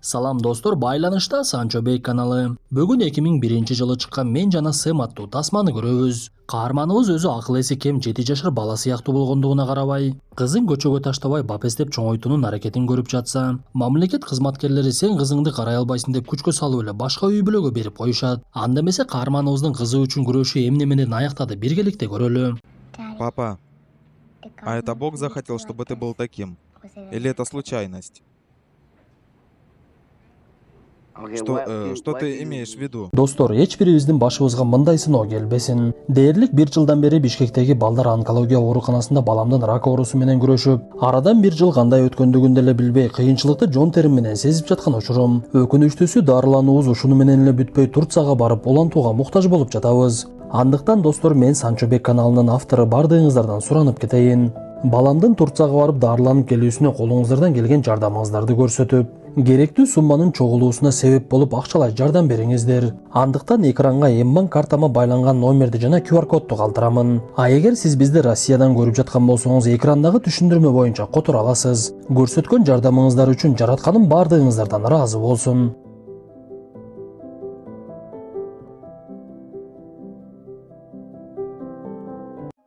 Салам достор, байланышта Санчо Бей каналы. Бүгүн 2001-жылы чыккан Мен жана Сэм аттуу тасманы көрөбүз. Каарманыбыз өзү акыл эси кем 7 жашар бала сыяктуу болгондугуна карабай, кызын көчөгө таштабай бапестеп чоңойтуунун аракетин көрүп жатса, мамлекет кызматкерлери сен кызыңды карай албайсың деп күчкө салып эле башка үй бүлөгө берип коюшат. Анда эмесе каарманыбыздын кызы үчүн күрөшү эмне менен аяктады, биргеликте көрөлү. Папа, а это Бог захотел, чтобы ты был таким? Или это случайность? Что ты имеешь в виду? Достор, эч бирибиздин башыбызга мындай сыноо келбесин. Дээрлик 1 жылдан бери Бишкектеги балдар онкология ооруканасында баламдын рак оорусу менен күрөшүп, арадан 1 жыл кандай өткөндүгүн деле билбей, кыйынчылыкты жон терим менен сезип жаткан учурум. Өкүнүчтүүсү дарылануубуз ушуну менен эле бүтпөй, Турцияга барып улантууга муктаж болуп жатабыз. Андыктан достор, мен Санчо Бек каналынын автору бардыгыңыздардан суранып кетейин. Баламдын Турцияга барып дарыланып келүүсүнө колуңуздардан келген жардамыңыздарды көрсөтүп, керектүү сумманын чогулуусуна себеп болуп акчалай жардам бериңиздер. Андыктан экранга М-банк картама байланган номерди жана QR кодду калтырамын. А эгер сиз бизди Россиядан көрүп жаткан болсоңуз, экрандагы түшүндүрмө боюнча которо аласыз. Көрсөткөн жардамыңыздар үчүн жаратканым бардыгыңыздардан ыраазы болсун.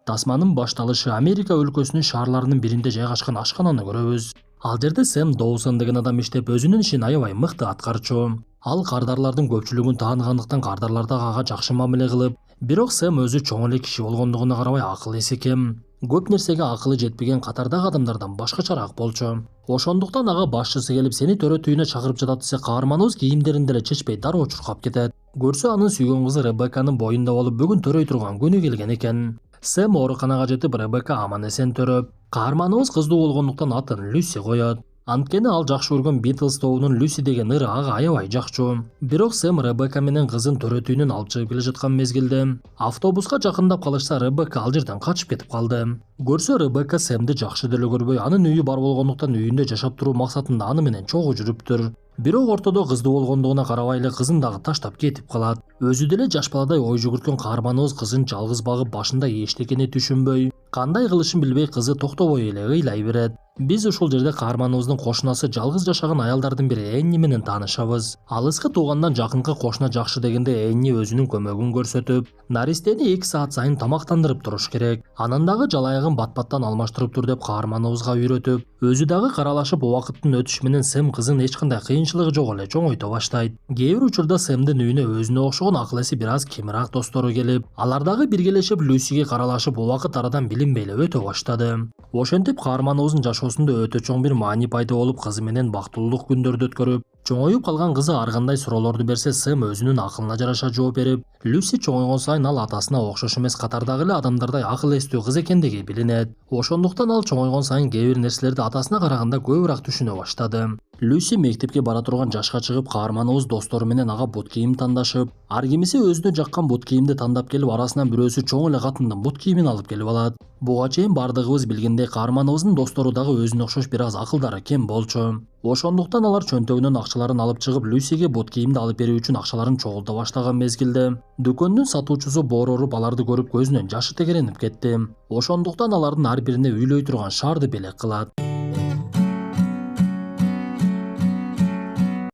Тасманын башталышы Америка өлкөсүнүн шаарларынын биринде жайгашкан ашкананы көрөбүз. Ал жерде Сэм Доусон деген адам иштеп, өзүнүн ишин аябай мыкты аткарчу. Ал кардарлардын көпчүлүгүн таанығандыктан кардарлар да ага жакшы мамиле кылып, бирок Сэм өзү чоң эле киши болгондугуна карабай акыл эси кем. Көп нерсеге акылы жетпеген катардагы адамдардан башкачараак болчу. Ошондуктан ага башчысы келип сени төрөт үйүнө чакырып жатат десе, каарманыбыз кийимдерин деле чечпей дароо чуркап кетет. Көрсө анын сүйгөн кызы Ребекканын боюнда болуп, бүгүн төрөй турган күнү келген экен. Сэм ооруканага жетип, Ребекка аман эсен төрөп, каарманыбыз кыздуу болгондуктан атын Люси коет. Анткени ал жакшы көргөн Битлз тобунун Люси деген ыры ага аябай жакчу. Бирок Сэм Ребекка менен кызын төрөт үйүнөн алып чыгып келе жаткан мезгилде автобуска жакындап калышса, Ребекка ал жерден качып кетип калды. Көрсө Ребекка Сэмди жакшы деле көрбөй, анын үйү бар болгондуктан үйүндө жашап туруу максатында аны менен чогуу жүрүптүр. Бирок ортодо кыздуу болгондугуна карабай эле кызын дагы таштап кетип калат. Өзү деле жаш баладай ой жүгүрткөн каарманыбыз кызын жалгыз багып, башында эчтекени түшүнбөй, кандай кылышын билбей, кызы токтобой эле ыйлай берет. Биз ушул жерде каарманыбыздын кошунасы жалгыз жашаган аялдардын бири Энни менен таанышабыз. Алыскы туугандан жакынкы кошуна жакшы дегенде Энни өзүнүн көмөгүн көрсөтүп, наристени 2 саат сайын тамактандырып туруш керек. Анан дагы жалайыгын бат-баттан алмаштырып тур деп каарманыбызга үйрөтүп, өзү дагы каралашып, убакыттын өтүшү менен Сэм кызын эч кандай кыйынчылыгы жок эле чоңойто баштайт. Кээ бир учурда Сэмдин үйүнө өзүнө окшогон акыл эси бир аз кемирак достору келип, алар дагы биргелешип Люсиге каралашып, убакыт арадан билинбей эле өтө баштады. Ошентип каарманыбыздын жашоосунда өтө чоң бир маани пайда болуп, кызы менен бактылуулук күндөрдү өткөрүп, чоңоюп калган кызы ар кандай суроолорду берсе, Сэм өзүнүн акылына жараша жооп берип, Люси чоңойгон сайын ал атасына окшош эмес катардагы эле адамдардай акыл эстүү кыз экендиги билинет. Ошондуктан ал чоңойгон сайын кээ бир нерселерди атасына караганда көбүрөөк түшүнө баштады. Люси мектепке бара турган жашка чыгып, каарманыбыз достору менен ага бут кийим тандашып, ар кимиси өзүнө жаккан бут кийимди тандап келип, арасынан бирөөсү чоң эле катындын бут кийимин алып келип алат. Буга чейин бардыгыбыз билгендей, каарманыбыздын достору дагы өзүнө окшош бир аз акылдары кем болчу. Ошондуктан алар чөнтөгүнөн акчаларын алып чыгып, Люсиге бут кийимди алып берүү үчүн акчаларын чогулта баштаган мезгилде, дүкөндүн сатуучусу боор уруп, аларды көрүп көзүнөн жашы тегеренип кетти. Ошондуктан алардын ар бирине үйлөй турган шаарды белек кылат.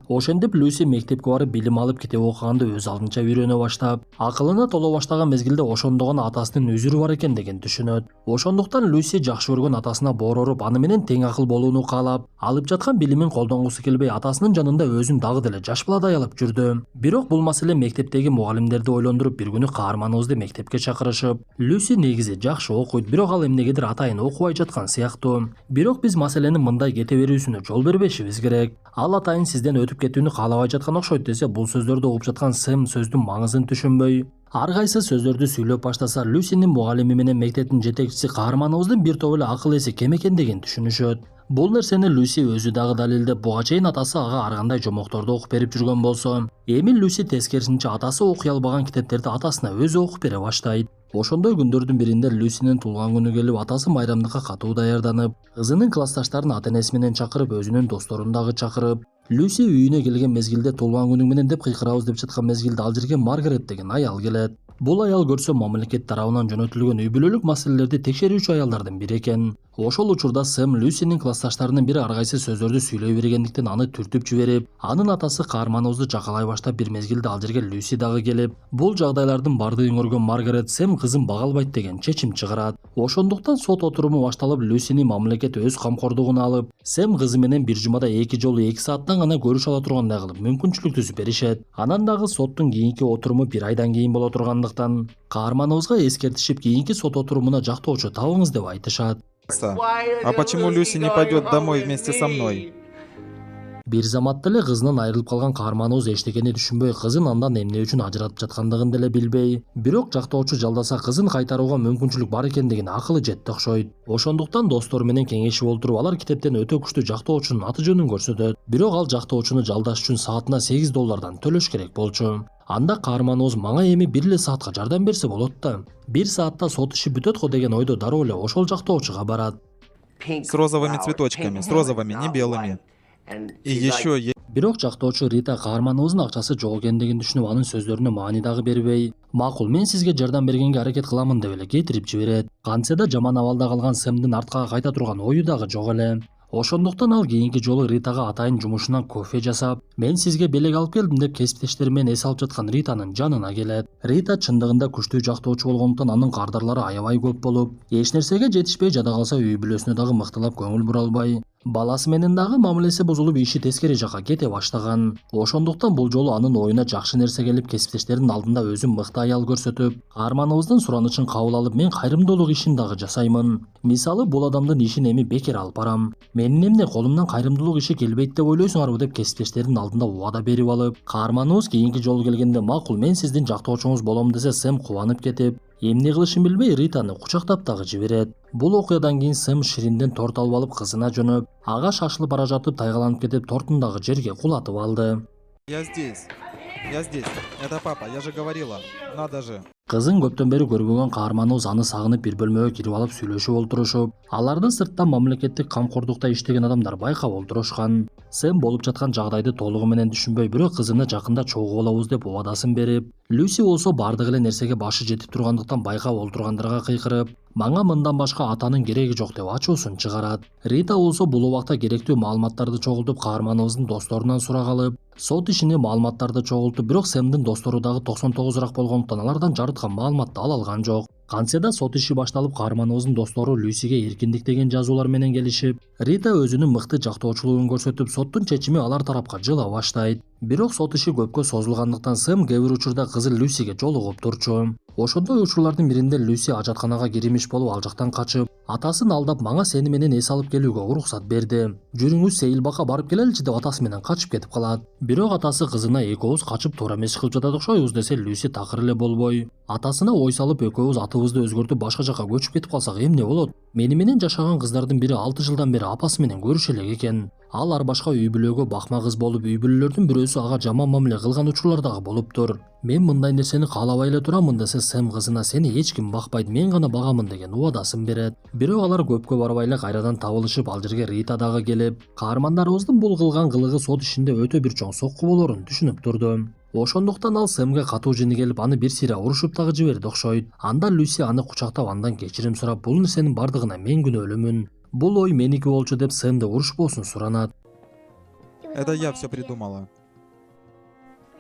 Ошентип Люси мектепке барып билим алып, китеп окуганды өз алдынча үйрөнө баштап, акылына толо баштаган мезгилде ошондо гана атасынын үзүрү бар экендигин түшүнөт. Ошондуктан Люси жакшы көргөн атасына боор уруп, аны менен тең акыл болууну каалап, алып жаткан билимин колдонгусу келбей, атасынын жанында өзүн дагы деле жаш баладай алып жүрдү. Бирок бул маселе мектептеги мугалимдерди ойлондуруп, бир күнү каарманыбызды мектепке чакырышып, Люси негизи жакшы окуйт, бирок ал эмнегедир атайын окубай жаткан сыяктуу. Бирок биз маселенин мындай кете берүүсүнө жол бербешибиз керек. Ал атайын сизден өтүп кетүүнү каалабай жаткан окшойт десе, бул сөздөрдү угуп жаткан Сэм сөздүн маңызын түшүнбөй, ар кайсы сөздөрдү сүйлөп баштаса, Люсинин мугалими менен мектептин жетекчиси каарманыбыздын бир топ эле акыл эси кем экендигин түшүнүшөт. Бул нерсени Люси өзү дагы далилдеп, буга чейин атасы ага ар кандай жомокторду окуп берип жүргөн болсо, эми Люси тескерисинче атасы окуй албаган китептерди атасына өзү окуп бере баштайт. Ошондой күндөрдүн биринде Люсинин туулган күнү келип, атасы майрамдыкка катуу даярданып, кызынын классташтарын ата-энеси менен чакырып, өзүнүн досторун дагы чакырып, Люси үйүнө келген мезгилде туулган күнүң менен деп кыйкырабыз деп жаткан мезгилде ал жерге Маргарет деген аял келет. Бул аял көрсө мамлекет тарабынан жөнөтүлгөн үй бүлөлүк маселелерди текшерүүчү аялдардын бири экен. Ошол учурда Сэм Люсинин классташтарынын бири ар кайсы сөздөрдү сүйлөй бергендиктен аны түртүп жиберип, анын атасы каарманыбызды жакалай баштап бир мезгилде ал жерге Люси дагы келип, бул жагдайлардын бардыгын көргөн Маргарет Сэм кызын бага албайт деген чечим чыгарат. Ошондуктан сот отуруму башталып, Люсини мамлекет өз камкордугуна алып, Сэм кызы менен бир жумада 2 жолу 2 сааттан гана көрүш ала тургандай кылып мүмкүнчүлүк түзүп беришет. Анан дагы соттун кийинки отуруму 1 айдан кийин боло тургандыктан каарманыбызга эскертишип, кийинки сот отурумуна жактоочу табыңыз деп айтышат. А почему Люси не пойдет домой вместе со мной? Бир заматта эле кызынан айрылып калган каарманыбыз эчтекени түшүнбөй, кызын андан эмне үчүн ажыратып жаткандыгын деле билбей, бирок жактоочу жалдаса кызын кайтарууга мүмкүнчүлүк бар экендигине акылы жетти окшойт. Ошондуктан достору менен кеңешип олтуруп, алар китептен өтө күчтүү жактоочунун аты жөнүн көрсөтөт. Бирок ал жактоочуну жалдаш үчүн саатына $8 төлөш керек болчу. Анда каарманыбыз мага эми 1 эле саатка жардам берсе болот да. 1 саатта сот иши бүтөт го деген ойдо дароо эле ошол жактоочуга барат. С розовыми цветочками, с розовыми, не белыми. И еще Бирок жактоочу Рита каарманыбыздын акчасы жок экендигин түшүнүп, анын сөздөрүнө маани дагы бербей, макул, мен сизге жардам бергенге аракет кыламын деп эле кетирип жиберет. Кантсе да жаман абалда калган Сэмдин арткага кайта турган ою дагы жок эле. Ошондуктан ал кийинки жолу Ритага атайын жумушунан кофе жасап, мен сизге белек алып келдим деп кесиптештери менен эс алып жаткан Ританын жанына келет. Рита чындыгында күчтүү жактоочу болгондуктан анын кардарлары аябай көп болуп, эч нерсеге жетишпей жада калса үй бүлөсүнө дагы мыктылап көңүл бура албай, баласы менен дагы мамилеси бузулуп, иши тескери жакка кете баштаган. Ошондуктан бул жолу анын оюна жакшы нерсе келип, кесиптештеринин алдында өзүн мыкты аял көрсөтүп, каарманыбыздын суранычын кабыл алып, мен кайрымдуулук ишин дагы жасаймын. Мисалы, бул адамдын ишин эми бекер алып барам. Менин эмне колумдан кайрымдуулук иши келбейт деп ойлойсуңарбы деп кесиптештеринин алдында убада берип алып, каарманыбыз кийинки жолу келгенде, макул, мен сиздин жактоочуңуз болом десе, Сэм кубанып кетип, эмне кылышын билбей Ританы кучактап дагы жиберет. Бул окуядан кийин Сэм Ширинден торт алып алып кызына жөнөп, ага шашылып бара жатып тайгаланып кетип, тортун дагы жерге кулатып алды. Я здесь. Это папа, я же говорила. Надо же. Кызын көптөн бери көрбөгөн каарманыбыз аны сагынып бир бөлмөгө кирип алып сүйлөшүп олтурушуп, аларды сыртта мамлекеттик камкордукта иштеген адамдар байкап олтурушкан. Сэм болуп жаткан жагдайды толугу менен түшүнбөй, бирок кызына жакында чогуу болобуз деп убадасын берип, Люси болсо бардык эле нерсеге башы жетип тургандыктан байкап олтургандарга кыйкырып, мага мындан башка атанын кереги жок деп ачуусун чыгарат. Рита болсо бул убакта керектүү маалыматтарды чогултуп, каарманыбыздын досторунан сурак алып, сот ишине маалыматтарды чогултуп, бирок Сэмдин достору дагы 99 болгондуктан алардан жарыткан маалыматты ала алган жок. Кантсе да сот иши башталып, каарманыбыздын достору Люсиге эркиндик деген жазуулар менен келишип, Рита өзүнүн мыкты жактоочулугун көрсөтүп, соттун чечими алар тарапка жыла баштайт. Бирок сот иши көпкө созулгандыктан Сэм кээ бир учурда кызы Люсиге жолугуп турчу. Ошондой учурлардын биринде Люси ажатканага кирмиш болуп, ал жактан качып, атасын алдап, мага сени менен эс алып келүүгө уруксат берди. Жүрүңүз Сейилбакка барып келеличи деп атасы менен качып кетип калат. Бирок атасы кызына экөөбүз качып туура эмес кылып жатат окшойбуз десе, Люси такыр эле болбой, атасына ой салып, экөөбүз атыбызды өзгөртүп башка жакка көчүп кетип калсак эмне болот? Мени менен жашаган кыздардын бири 6 жылдан бери апасы менен көрүшө элек экен. Ал ар башка үй бүлөгө бакма кыз болуп, үй бүлөлөрдүн бирөөсү ага жаман мамиле кылган учурлар дагы болуптур. Мен мындай нерсени каалабай эле турамын десе, Сэм кызына сени эч ким бакпайт, мен гана багамын деген убадасын берет. Бирок алар көпкө барбай эле кайрадан табылышып, ал жерге Рита дагы келип, каармандарыбыздын бул кылган кылыгы сот ишинде өтө бир чоң сокку болорун түшүнүп турду. Ошондуктан ал Сэмге катуу жини келип, аны бир сыйра урушуп дагы жиберди окшойт. Анда Люси аны кучактап, андан кечирим сурап, бул нерсенин бардыгына мен күнөөлүүмүн. Бул ой меники болчу деп Сэмди урушпосун суранат. Это я все придумала.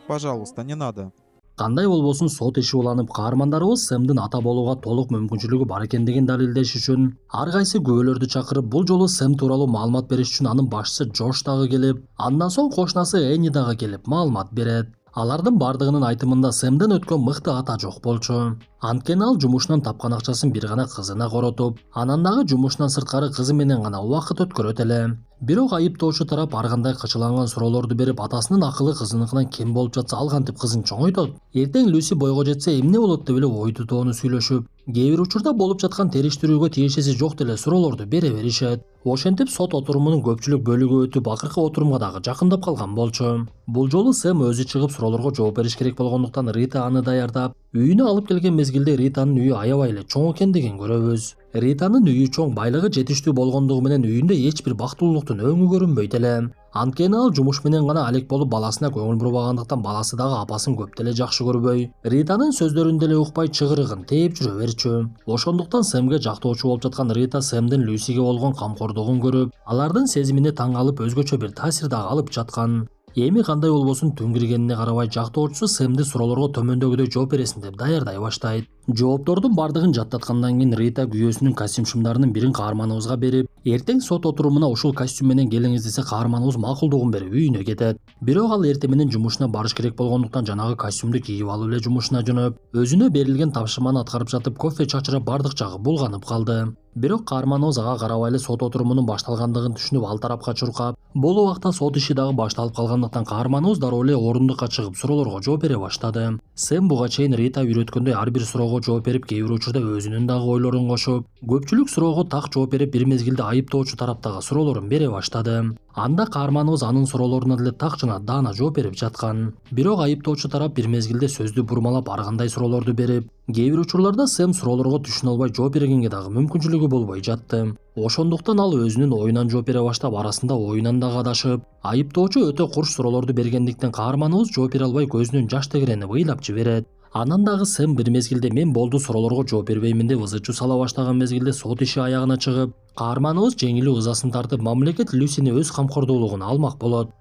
Пожалуйста, не надо. Кандай болбосун сот иши уланып, каармандарыбыз Сэмдин ата болууга толук мүмкүнчүлүгү бар экендигин далилдеш үчүн ар кайсы күбөлөрдү чакырып, бул жолу Сэм тууралуу маалымат бериш үчүн анын башчысы Джош дагы келип, андан соң кошунасы Энни дагы келип маалымат берет. Алардын бардыгынын айтымында Сэмден өткөн мыкты ата жок болчу. Анткени ал жумушунан тапкан акчасын бир гана кызына коротуп, анан дагы жумушунан сырткары кызы менен гана убакыт өткөрөт эле. Бирок айыптоочу тарап ар кандай кычыланган суроолорду берип, атасынын акылы кызыныкынан кем болуп жатса, ал кантип кызын чоңойтот? Эртең Люси бойго жетсе эмне болот деп эле ой тутоону сүйлөшүп, кээ бир учурда болуп жаткан териштирүүгө тиешеси жок деле суроолорду бере беришет. Ошентип сот отурумунун көпчүлүк бөлүгү өтүп, акыркы отурумга дагы жакындап калган болчу. Бул жолу Сэм өзү чыгып суроолорго жооп бериш керек болгондуктан Рита аны даярдап, үйүнө алып келген мезгилде Ританын үйү аябай эле чоң экендигин көрөбүз. Ританын үйү чоң, байлыгы жетиштүү болгондугу менен үйүндө эч бир бактылуулуктун өңү көрүнбөйт эле. Анткени ал жумуш менен гана алек болуп баласына көңүл бурбагандыктан баласы дагы апасын көп деле жакшы көрбөй, Ританын сөздөрүн деле укпай чыгырыгын тээп жүрө берчү. Ошондуктан Сэмге жактоочу болуп жаткан Рита Сэмдин Люсиге болгон камкордугун көрүп, алардын сезимине таң калып өзгөчө бир таасир дагы алып жаткан. Эми кандай болбосун түн киргенине карабай жактоочусу Сэмди суроолорго төмөндөгүдөй жооп бересин деп даярдай баштайт. Жооптордун бардыгын жаттаткандан кийин Рита күйөөсүнүн костюм шумдарынын бирин каарманыбызга берип, эртең сот отурумуна ушул костюм менен келиңиз десе каарманыбыз макулдугун берип үйүнө кетет. Бирок ал эртең менен жумушуна барыш керек болгондуктан жанагы костюмду кийип алып эле жумушуна жөнөп, өзүнө берилген тапшырманы аткарып жатып кофе чачырап бардык жагы булганып калды. Бирок каарманыбыз ага карабай эле сот отурумунун башталгандыгын түшүнүп ал тарапка чуркап, бул убакта сот иши дагы башталып калгандыктан каарманыбыз дароо эле орундукка чыгып суроолорго жооп бере баштады. Сэм буга чейин Рита үйрөткөндөй ар бир суроого жооп берип, кээ бир учурда өзүнүн дагы ойлорун кошуп, көпчүлүк суроого так жооп берип, бир мезгилде айыптоочу тараптагы суроолорун бере баштады. Анда каарманыбыз анын суроолоруна деле так жана даана жооп берип жаткан. Бирок айыптоочу тарап бир мезгилде сөздү бурмалап ар кандай суроолорду берип, кээ бир учурларда Сэм суроолорго түшүнө албай жооп бергенге дагы мүмкүнчүлүгү болбой жатты. Ошондуктан ал өзүнүн оюнан жооп бере баштап, арасында оюнан дагы адашып, айыптоочу өтө курч суроолорду бергендиктен каарманыбыз жооп бере албай көзүнөн жаш тегеренип ыйлап жиберет. Анан дагы Сэм бир мезгилде мен болду суроолорго жооп бербеймин деп ызы чуу сала баштаган мезгилде сот иши аягына чыгып, каарманыбыз жеңилүү ызасын тартып, мамлекет Люсини өз камкордуулугуна алмак болот.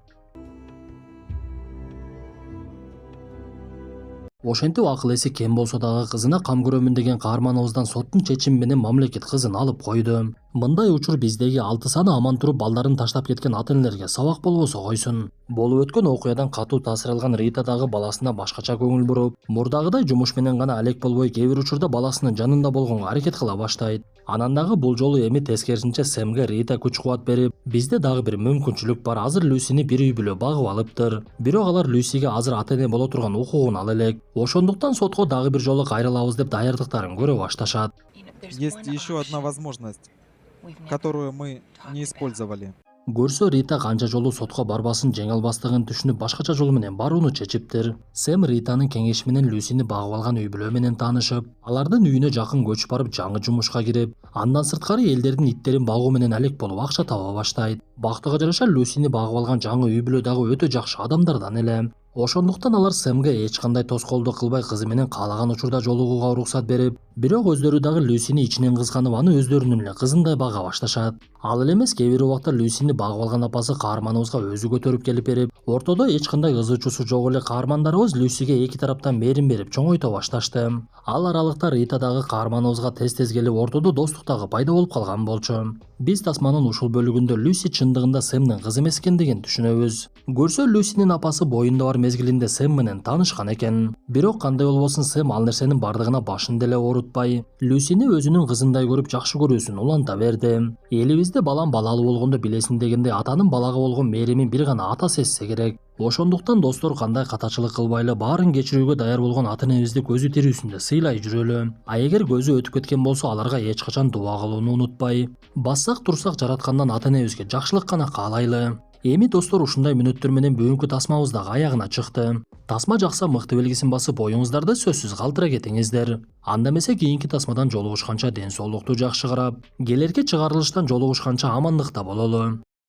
Ошентип акыл эси кем болсо дагы кызына кам көрөмүн деген каарманыбыздан соттун чечими менен мамлекет кызын алып койду. Мындай учур биздеги 6 саны аман туруп балдарын таштап кеткен ата-энелерге сабак болбосо койсун. Болуп өткөн окуядан катуу таасир алган Рита дагы баласына башкача көңүл буруп, мурдагыдай жумуш менен гана алек болбой, кээ бир учурда баласынын жанында болгонго аракет кыла баштайт. Анан дагы бул жолу эми тескерисинче Сэмге Рита күч кубат берип, бизде дагы бир мүмкүнчүлүк бар, азыр Люсини бир үй бүлө багып алыптыр. Бирок алар Люсиге азыр ата-эне боло турган укугун ала элек. Ошондуктан сотко дагы бир жолу кайрылабыз деп даярдыктарын көрө башташат. Есть еще одна возможность, которую мы не использовали. Көрсө Рита канча жолу сотко барбасын жеңе албастыгын түшүнүп, башкача жол менен барууну чечиптир. Сэм Ританын кеңеши менен Люсини багып алган үй бүлө менен таанышып, алардын үйүнө жакын көчүп барып жаңы жумушка кирип, андан сырткары элдердин иттерин багуу менен алек болуп акча таба баштайт. Бактыга жараша Люсини багып алган жаңы үй бүлө дагы өтө жакшы адамдардан эле. Ошондуктан алар Сэмге эч кандай тоскоолдук кылбай кызы менен каалаган учурда жолугууга уруксат берип, бирок өздөрү дагы Люсини ичинен кызганып, аны өздөрүнүн эле кызындай бага башташат. Ал эле эмес, кээ бир убакта Люсини багып алган апасы каарманыбызга өзү көтөрүп келип берип, ортодо эч кандай ызы чуусу жок эле каармандарыбыз Люсиге эки тараптан мээрим берип чоңойто башташты. Ал аралыкта Рита дагы каарманыбызга тез-тез келип, ортодо достук дагы пайда болуп калган болчу. Биз тасманын ушул бөлүгүндө Люси чындыгында Сэмдин кызы эмес экендигин түшүнөбүз. Көрсө Люсинин апасы боюнда бар мезгилинде Сэм менен таанышкан экен. Бирок кандай болбосун Сэм ал нерсенин бардыгына башын деле оорутпай, Люсини өзүнүн кызындай көрүп жакшы көрүүсүн уланта берди. Элибизде балам балалуу болгондо билесиң дегенде атанын балага болгон мээримин бир гана ата сезсе керек. Ошондуктан достор кандай катачылык кылбайлы, баарын кечирүүгө даяр болгон ата-энебизди көзү тирүүсүндө сыйлай жүрөлү. А эгер көзү өтүп кеткен болсо, аларга эч качан дуба кылууну унутпай, бассак турсак жараткандан ата-энебизге жакшылык гана каалайлы. Эми достор, ушундай мүнөттөр менен бүгүнкү тасмабыз дагы аягына чыкты. Тасма жакса мыкты белгисин басып, оюңуздарды сөзсүз калтыра кетиңиздер. Анда эмесе кийинки тасмадан жолугушканча ден соолукту жакшы карап, келерки чыгарылыштан жолугушканча амандыкта бололу.